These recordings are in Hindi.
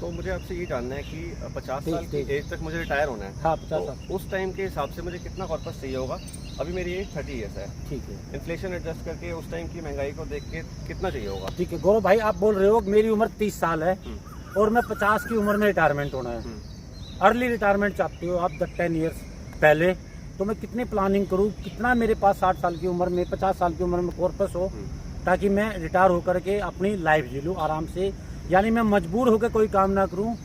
तो मुझे आपसे ये जानना है कि 50 साल की तेईस। एज तक मुझे रिटायर होना है। हाँ 50 साल। तो उस टाइम के हिसाब से मुझे कितना कॉर्पस चाहिए होगा? अभी मेरी एज 30 ईयर्स है। ठीक है इन्फ्लेशन एडजस्ट करके उस टाइम की महंगाई को देख के कितना चाहिए होगा? ठीक है गौरव भाई, आप बोल रहे हो कि मेरी उम्र 30 साल है और मैं 50 की उम्र में रिटायरमेंट होना है, अर्ली रिटायरमेंट चाहते हो आप 10 ईयर्स पहले, तो मैं कितनी प्लानिंग करूँ, कितना मेरे पास 60 साल की उम्र में 50 साल की उम्र में कॉर्पस हो ताकि मैं रिटायर होकर के अपनी लाइफ जी लूँ आराम से। यानी मैं मजबूर होकर कोई काम ना करूँ,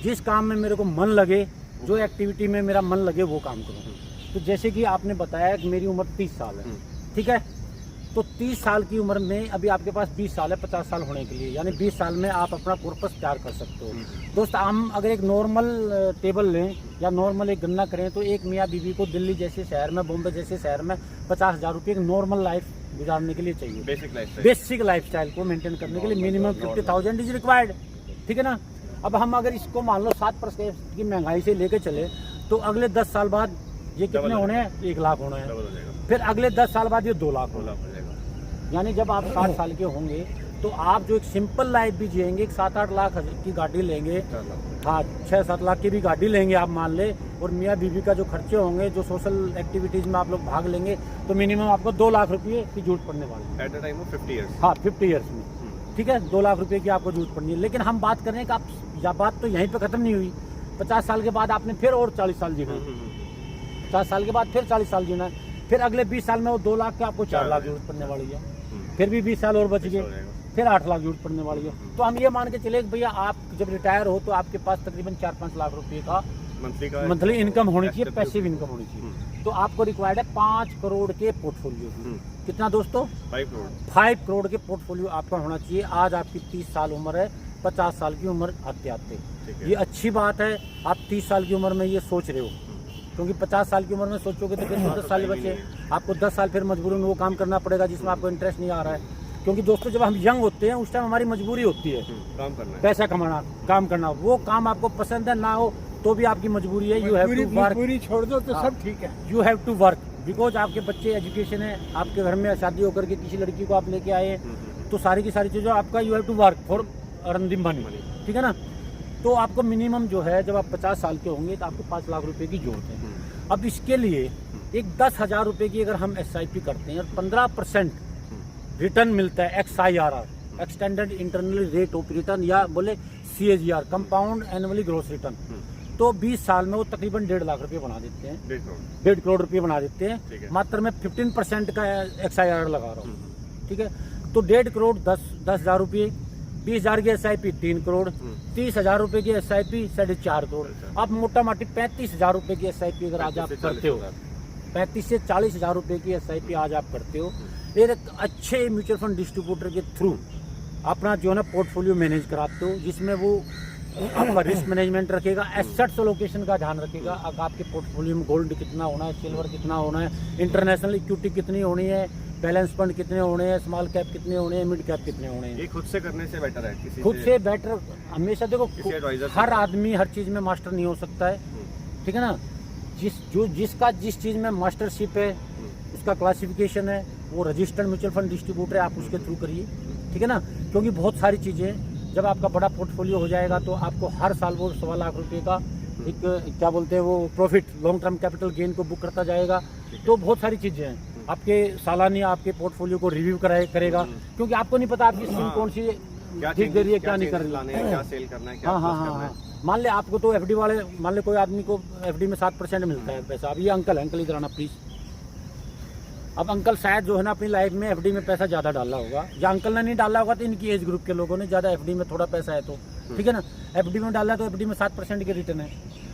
जिस काम में मेरे को मन लगे, जो एक्टिविटी में मेरा मन लगे वो काम करूँ। तो जैसे कि आपने बताया कि मेरी उम्र 30 साल है, ठीक है, तो 30 साल की उम्र में अभी आपके पास 20 साल है 50 साल होने के लिए, यानी 20 साल में आप अपना कॉर्पस तैयार कर सकते हो। दोस्त, हम अगर एक नॉर्मल टेबल लें या नॉर्मल एक गणना करें तो एक मियाँ बीवी को दिल्ली जैसे शहर में, बॉम्बे जैसे शहर में 50,000 रुपये एक नॉर्मल लाइफ गुजारने के लिए चाहिए। बेसिक लाइफ स्टाइल को मेंटेन करने के लिए मिनिमम 50,000 इज रिक्वायर्ड, ठीक है ना। अब हम अगर इसको मान लो 7% की महंगाई से लेके चले तो अगले 10 साल बाद ये कितने होने हैं? 1 लाख होने हैं। फिर अगले 10 साल बाद ये 2 लाख हो जाएगा। यानी जब आप 60 साल के होंगे तो आप जो एक सिंपल लाइफ भी जिएंगे, एक 7-8 लाख की गाड़ी लेंगे, हाँ 6-7 लाख की भी गाड़ी लेंगे आप मान ले, और मियाँ बीवी का जो खर्चे होंगे, जो सोशल एक्टिविटीज में आप लोग भाग लेंगे, तो मिनिमम आपको 2 लाख रुपये की जरूरत पड़ने वाली है। At the time of 50 years. हाँ 50 ईयर्स में, ठीक है, 2 लाख रुपये की आपको जरूरत पड़नी है। लेकिन हम बात कर रहे हैं कि आप, यह बात तो यहीं पर खत्म नहीं हुई, 50 साल के बाद आपने फिर और 40 साल जीना है, 50 साल के बाद फिर 40 साल जीना है, फिर अगले 20 साल में वो 2 लाख के आपको 4 लाख जरूरत पड़ने वाली है, फिर भी 20 साल और बच गए, फिर 8 लाख जरूरत पड़ने वाली है। तो हम ये मान के चले कि भैया आप जब रिटायर हो तो आपके पास तकरीबन 4-5 लाख रुपए का मंथली इनकम होनी चाहिए, पैसिव इनकम होनी चाहिए। तो आपको रिक्वायर्ड है 5 करोड़ के पोर्टफोलियो। कितना दोस्तों? 5 करोड़ के पोर्टफोलियो आपका होना चाहिए। आज आपकी 30 साल उम्र है, 50 साल की उम्र आते आते, ये अच्छी बात है। आप 30 साल की उम्र में ये सोच रहे हो, क्योंकि 50 साल की उम्र में सोचोगे तो फिर 10 साल बचे, आपको 10 साल फिर मजबूरी में वो काम करना पड़ेगा जिसमें आपको इंटरेस्ट नहीं आ रहा है। क्योंकि दोस्तों जब हम यंग होते हैं उस टाइम हमारी मजबूरी होती है काम करना, पैसा कमाना, काम करना। वो काम आपको पसंद है ना हो तो भी आपकी मजबूरी है, यू हैव टू वर्क। मजबूरी छोड़ दो तो सब ठीक है, you have to work, because आपके बच्चे एजुकेशन है, आपके घर में शादी होकर के किसी लड़की को आप लेके आए, तो सारी की सारी चीज़ें आपका you have to work for earn the money, ठीक है ना। तो आपको मिनिमम जो है जब आप 50 साल के होंगे तो आपको 5 लाख रुपए की जरूरत है। अब इसके लिए एक 10,000 रुपये की अगर हम SIP करते हैं और 15% रिटर्न मिलता है, XIRR extended internal rate of return, या बोले CAGR compound annually growth return, तो 20 साल में वो तकरीबन 1.5 लाख रुपये बना देते हैं, 1.5 करोड़ रुपये बना देते हैं। मात्र मैं 15% का XIRR लगा रहा हूँ, ठीक है। तो 1.5 करोड़ 10,000 रुपये, 20,000 की SIP 3 करोड़, 30,000 रुपये की SIP 4.5 करोड़। आप मोटा मोटी 35,000 रुपये की SIP अगर आज आप करते हो, 35 से 40,000 रुपये की SIP आज आप करते हो, एक अच्छे म्यूचुअल फंड डिस्ट्रीब्यूटर के थ्रू अपना जो है ना पोर्टफोलियो मैनेज कराते हो, जिसमें वो आपका रिस्क मैनेजमेंट रखेगा, एसेट्स एलोकेशन का ध्यान रखेगा। अब आपके पोर्टफोलियो में गोल्ड कितना होना है, सिल्वर कितना होना है, इंटरनेशनल इक्विटी कितनी होनी है, बैलेंस फंड कितने होने हैं, स्मॉल कैप कितने होने हैं, मिड कैप कितने होने हैं। ये खुद से करने से बेटर है, किसी खुद से बेटर हमेशा। देखो हर आदमी हर चीज़ में मास्टर नहीं हो सकता है, ठीक है ना। जिसका जिस चीज़ में मास्टरशिप है, उसका क्लासिफिकेशन है, वो रजिस्टर्ड म्यूचुअल फंड डिस्ट्रीब्यूटर है, आप उसके थ्रू करिए, ठीक है ना। क्योंकि बहुत सारी चीज़ें, जब आपका बड़ा पोर्टफोलियो हो जाएगा तो आपको हर साल वो 1.25 लाख रुपये का एक क्या बोलते हैं वो profit, long term capital gain को बुक करता जाएगा। तो बहुत सारी चीज़ें हैं, आपके सालानी आपके पोर्टफोलियो को रिव्यू करेगा, क्योंकि आपको नहीं पता आपकी स्कीम कौन सी ठीक दे रही है, क्या नहीं कर रही है, क्या सेल करना है, क्या हाँ। मान ले आपको तो FD वाले, मान ले कोई आदमी को FD में 7% मिलता है पैसा। अब ये अंकल इधर आना प्लीज। अब अंकल शायद जो है ना अपनी लाइफ में FD में पैसा ज़्यादा डाला होगा, या अंकल ने नहीं डाला होगा तो इनकी एज ग्रुप के लोगों ने ज़्यादा FD में थोड़ा पैसा है तो ठीक है ना, FD में डाला तो FD में 7% के रिटर्न है।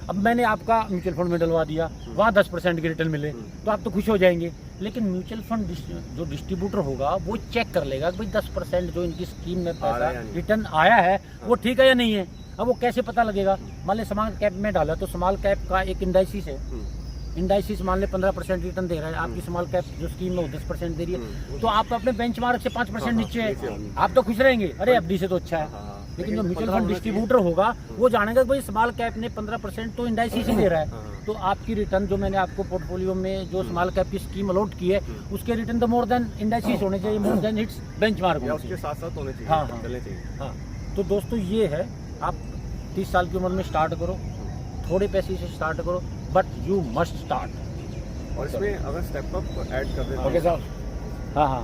अब मैंने आपका म्यूचुअल फंड में डलवा दिया, वहाँ 10% के रिटर्न मिले तो आप तो खुश हो जाएंगे। लेकिन म्यूचुअल फंड जो डिस्ट्रीब्यूटर होगा वो चेक कर लेगा कि भाई 10% जो इनकी स्कीम में पैसा रिटर्न आया है वो ठीक है या नहीं है। अब वो कैसे पता लगेगा? मान ले स्मॉल कैप में डाला तो स्मॉल कैप का एक इंडाइसिस है, इंडाइसिस मान ले 15% रिटर्न दे रहा है, आपकी स्मॉल कैप जो स्कीम में वो 10% दे रही है, तो आप अपने बेंचमार्क से 5% नीचे है, आप तो खुश रहेंगे, अरे FD से तो अच्छा है। लेकिन जो म्यूचुअल फंड डिस्ट्रीब्यूटर होगा वो जानेगा कि भाई स्मॉल कैप ने 15% तो इंडाइसिस ही दे रहा है, तो आपकी रिटर्न जो मैंने आपको पोर्टफोलियो में जो स्मॉल कैप की स्कीम अलॉट की है उसके रिटर्न तो मोर देन इंडाइसिस होने चाहिए, मोर देन इट्स बेंचमार्क उसके साथ साथ होने चाहिए। हाँ। तो दोस्तों ये है, आप 30 साल की उम्र में स्टार्ट करो, थोड़े पैसे से स्टार्ट करो, बट यू मस्ट स्टार्ट। और इसमें अगर स्टेप अप ऐड कर दें ओके साहब। हाँ हाँ